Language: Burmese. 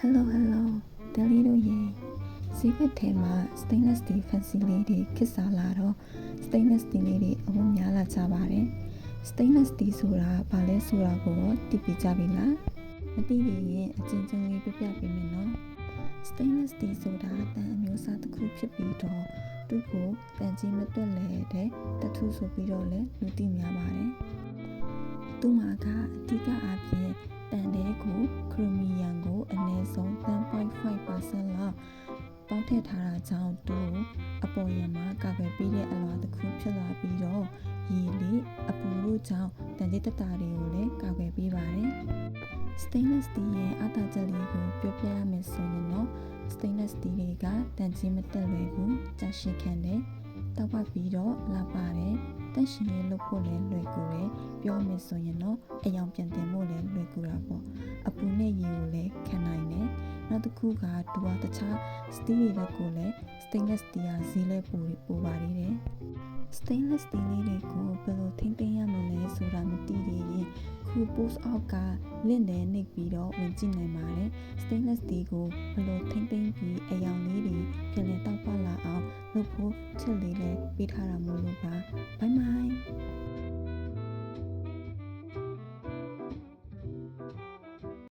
Hello Daily တို့ရေဈေးကွက်ထဲမှာ stainless steel fancy လေးတွေခစ်စားလာတော့ stainless steel လေးတွေအဝတ်များလာကြပါတယ် stainless steel ဆိုတာဘာလဲဆိုတာကိုသိပြီးကြပြီလားမသိရင်အချင်းချင်းလေးပြပြပေးမယ်နော် stainless steel ဆိုတာတန်အမျိုးအစားတစ်ခုဖြစ်ပြီးတော့သူ့ကိုတန်ကြီးမတွက်လဲတဲ့တထုဆိုပြီးတော့လည်းလူသိများပါတယ်သူ့မှာကအဓိကအားဖြင့်တန်တဲ့ကိုခရိုမီယမ်ကိုအနည်းဆုံး 10.5% လောက်ပေါင်းထည့်ထားတာကြောင့်သူ့အပေါ်ယံမှာကာကွယ်ပေးတဲ့အလွှာတစ်ခုဖြစ်လာပြီးတော့ရေလေအပူတို့ကြောင့်တန်ကြေးတက်တာတွေကိုလည်းကာကွယ်ပေးပါတယ် stainless steel ရဲ့အသာချက်လေးကိုပြောပြရမယ်ဆိုရင်တော့ stainless steel တွေကတန်ကြေးမတက်လွယ်ဘူးကြာရှည်ခံတယ်တောက်ပတ်ပြီးတော့လာပါတယ်တန့်ရှင်ရေးလုပ်ဖို့လည်းလွယ်ကူတယ်ပြောမယ်ဆိုရင်တော့အယောင်ပြန်တင်ဖို့လည်းလွယ်ကူတာပေါ့အပူနဲ့ရေကိုလည်းခံနိုင်တယ်နောက်တစ်ခုကဒူဝါတခြား steel တွေလက်ကိုလည်း stainless steel ဈေးလဲပိုပါသေးတယ် stainless steel လေးတွေကိုဘယ်လိုထိမ့်သိမ်းရမလဲဆိုတာမသိသေးရင်ခု post အောက်ကလင့်နဲ့နှိပ်ပြီးတော့ဝင်ကြည့်နိုင်ပါတယ် stainless steel ကိုဘယ်လိုထိမ့်သိမ်းပြီးအယောင်လေးတွေပြန်လည်တောက်ပလာအောင်လုပ်ဖို့ချက်လေးလည်းပေးထားတာမို့လို့ပါ bye bye